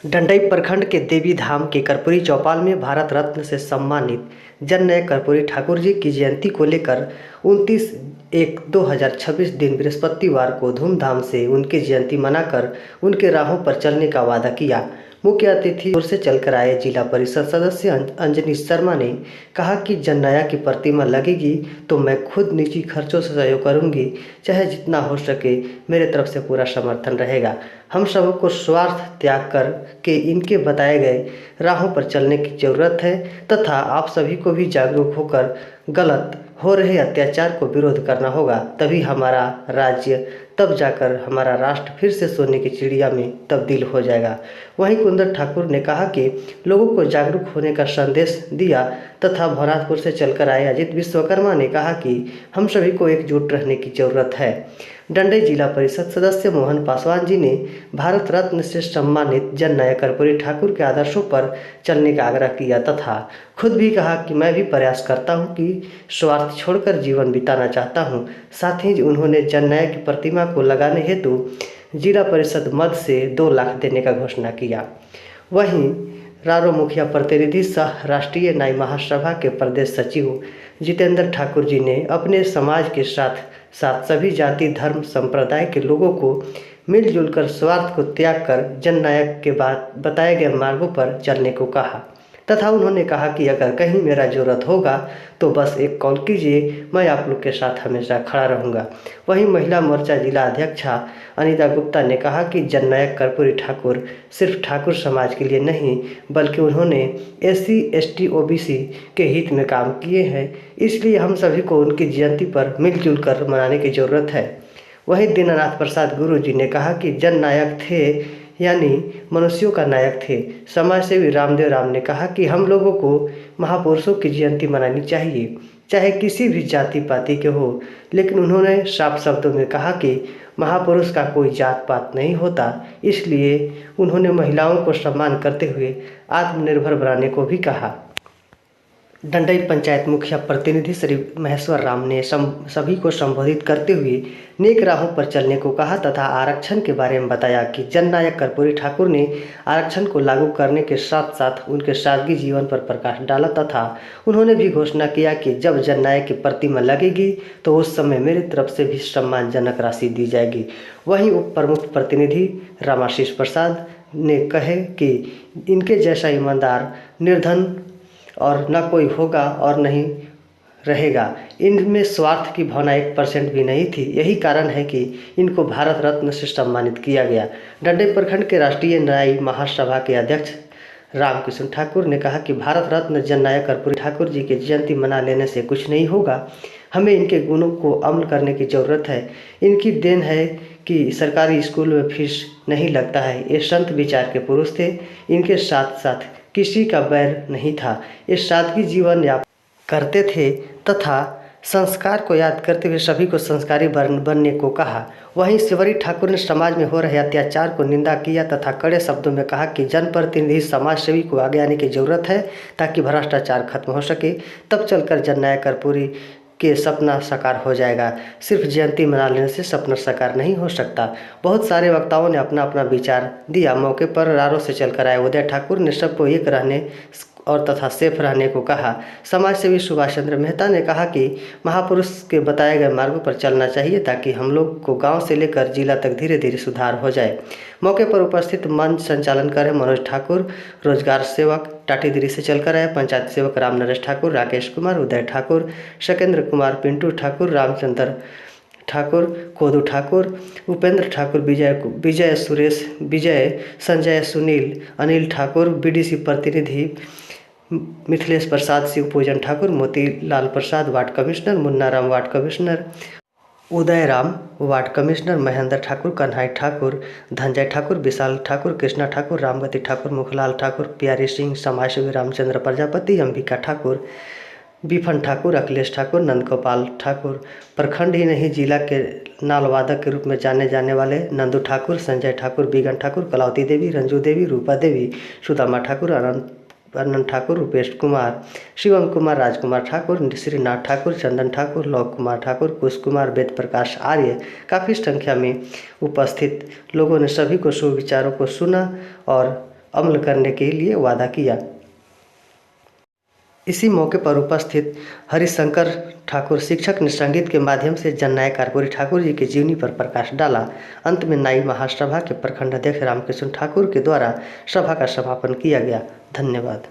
डंडई प्रखंड के देवी धाम के कर्पूरी चौपाल में भारत रत्न से सम्मानित जननायक कर्पूरी ठाकुर जी की जयंती को लेकर 29/1/2026 दिन बृहस्पतिवार को धूमधाम से उनकी जयंती मनाकर उनके राहों पर चलने का वादा किया। मुख्य अतिथि ओर से चलकर आए जिला परिषद सदस्य अंजनी शर्मा ने कहा कि जननायक की प्रतिमा लगेगी तो मैं खुद निजी खर्चों से सहयोग करूंगी, चाहे जितना हो सके मेरे तरफ से पूरा समर्थन रहेगा। हम सबको स्वार्थ त्याग कर के इनके बताए गए राहों पर चलने की जरूरत है तथा आप सभी को भी जागरूक होकर गलत हो रहे अत्याचार को विरोध करना होगा, तभी हमारा राज्य, तब जाकर हमारा राष्ट्र फिर से सोने की चिड़िया में तब्दील हो जाएगा। वहीं कुंदन ठाकुर ने कहा कि लोगों को जागरूक होने का संदेश दिया तथा भवनाथपुर से चलकर आए अजित विश्वकर्मा ने कहा कि हम सभी को एकजुट रहने की जरूरत है। डंडई जिला परिषद सदस्य मोहन पासवान जी ने भारत रत्न से सम्मानित जननायक कर्पूरी ठाकुर के आदर्शों पर चलने का आग्रह किया तथा खुद भी कहा कि मैं भी प्रयास करता हूं कि स्वार्थ छोड़कर जीवन बिताना चाहता हूं। साथ ही उन्होंने जननायक की प्रतिमा को लगाने हेतु जिला परिषद मद से 2 लाख देने का घोषणा किया। वहीं रारो मुखिया प्रतिनिधि सह राष्ट्रीय न्याय महासभा के प्रदेश सचिव जितेंद्र ठाकुर जी ने अपने समाज के साथ साथ सभी जाति धर्म संप्रदाय के लोगों को मिलजुल कर स्वार्थ को त्याग कर जननायक के बाद बताए गए मार्गों पर चलने को कहा तथा उन्होंने कहा कि अगर कहीं मेरा जरूरत होगा तो बस एक कॉल कीजिए, मैं आप लोग के साथ हमेशा खड़ा रहूँगा। वहीं महिला मोर्चा जिला अध्यक्षा अनीता गुप्ता ने कहा कि जननायक कर्पूरी ठाकुर सिर्फ ठाकुर समाज के लिए नहीं बल्कि उन्होंने SC ST OBC के हित में काम किए हैं, इसलिए हम सभी को उनकी जयंती पर मिलजुल कर मनाने की ज़रूरत है। वहीं दीनानाथ प्रसाद गुरु जी ने कहा कि जननायक थे यानी मनुष्यों का नायक थे। समाजसेवी रामदेव राम ने कहा कि हम लोगों को महापुरुषों की जयंती मनानी चाहिए, चाहे किसी भी जाति पाति के हो, लेकिन उन्होंने साफ शब्दों में कहा कि महापुरुष का कोई जात पात नहीं होता, इसलिए उन्होंने महिलाओं को सम्मान करते हुए आत्मनिर्भर बनाने को भी कहा। डंडई पंचायत मुखिया प्रतिनिधि श्री महेश्वर राम ने सभी को संबोधित करते हुए नेक राहों पर चलने को कहा तथा आरक्षण के बारे में बताया कि जननायक कर्पूरी ठाकुर ने आरक्षण को लागू करने के साथ साथ उनके सादगी जीवन पर प्रकाश डाला तथा उन्होंने भी घोषणा किया कि जब जननायक की प्रतिमा लगेगी तो उस समय मेरी तरफ से भी सम्मानजनक राशि दी जाएगी। वहीं उप प्रमुख प्रतिनिधि रामाशीष प्रसाद ने कहे कि इनके जैसा ईमानदार, निर्धन और न कोई होगा और नहीं रहेगा। इनमें स्वार्थ की भावना 1% भी नहीं थी, यही कारण है कि इनको भारत रत्न से सम्मानित किया गया। डंडई प्रखंड के राष्ट्रीय न्याय महासभा के अध्यक्ष रामकिशन ठाकुर ने कहा कि भारत रत्न जननायक कर्पूरी ठाकुर जी की जयंती मना लेने से कुछ नहीं होगा, हमें इनके गुणों को अमल करने की ज़रूरत है। इनकी देन है कि सरकारी स्कूल में फीस नहीं लगता है। ये संत विचार के पुरुष थे, इनके साथ साथ किसी का बैर नहीं था। ये सादगी जीवन यापन करते थे तथा संस्कार को याद करते हुए सभी को संस्कारी बनने को कहा। वहीं शिवरी ठाकुर ने समाज में हो रहे अत्याचार को निंदा किया तथा कड़े शब्दों में कहा कि जनप्रतिनिधि समाज सेवी को आगे आने की जरूरत है ताकि भ्रष्टाचार खत्म हो सके, तब चलकर जननायक कर्पूरी के सपना साकार हो जाएगा। सिर्फ जयंती मना लेने से सपना साकार नहीं हो सकता। बहुत सारे वक्ताओं ने अपना अपना विचार दिया। मौके पर रारों से चलकर आए उदय ठाकुर ने सबको एक रहने और तथा सेफ रहने को कहा। समाजसेवी सुभाष चंद्र मेहता ने कहा कि महापुरुष के बताए गए मार्गों पर चलना चाहिए ताकि हम लोग को गांव से लेकर जिला तक धीरे धीरे सुधार हो जाए। मौके पर उपस्थित मंच संचालन कर मनोज ठाकुर, रोजगार सेवक टाटीदिरी से चलकर आए पंचायत सेवक राम नरेश ठाकुर, राकेश कुमार, उदय ठाकुर, शकेंद्र कुमार, पिंटू ठाकुर, रामचंद्र ठाकुर, कोदू ठाकुर, उपेंद्र ठाकुर, विजय सुरेश, विजय, संजय, सुनील, अनिल ठाकुर, BDC प्रतिनिधि Mithilesh Prasad, Shiv Pujan Thakur, Motilal Prasad ward commissioner, Munna Ram ward commissioner, Uday Ram ward commissioner, Mahendra Thakur, Kanhai Thakur, Dhananjay Thakur, Vishal Thakur, Krishna Thakur, Ramgati Thakur, Mukhlal Thakur, Pyari Singh, समाजसेवी रामचंद्र प्रजापति, अंबिका ठाकुर, विफन ठाकुर, अखिलेश ठाकुर, नंदगोपाल ठाकुर, प्रखंड ही नहीं जिला के नालवादक के रूप में जाने जाने वाले नंदू ठाकुर, संजय ठाकुर, बीगन ठाकुर, कलावती देवी, रंजू देवी, रूपा देवी, सुदामा ठाकुर, अनंत ठाकुर, रुपेश कुमार, शिवम कुमार, राजकुमार ठाकुर, श्रीनाथ ठाकुर, चंदन ठाकुर, लोक कुमार ठाकुर, कुश कुमार, वेद प्रकाश आर्य काफ़ी संख्या में उपस्थित लोगों ने सभी को सुविचारों को सुना और अमल करने के लिए वादा किया। इसी मौके पर उपस्थित हरिशंकर ठाकुर शिक्षक ने संगीत के माध्यम से जननायक कर्पूरी ठाकुर जी की जीवनी पर प्रकाश डाला। अंत में नाई महासभा के प्रखंड अध्यक्ष रामकृष्ण ठाकुर के द्वारा सभा का समापन किया गया। धन्यवाद।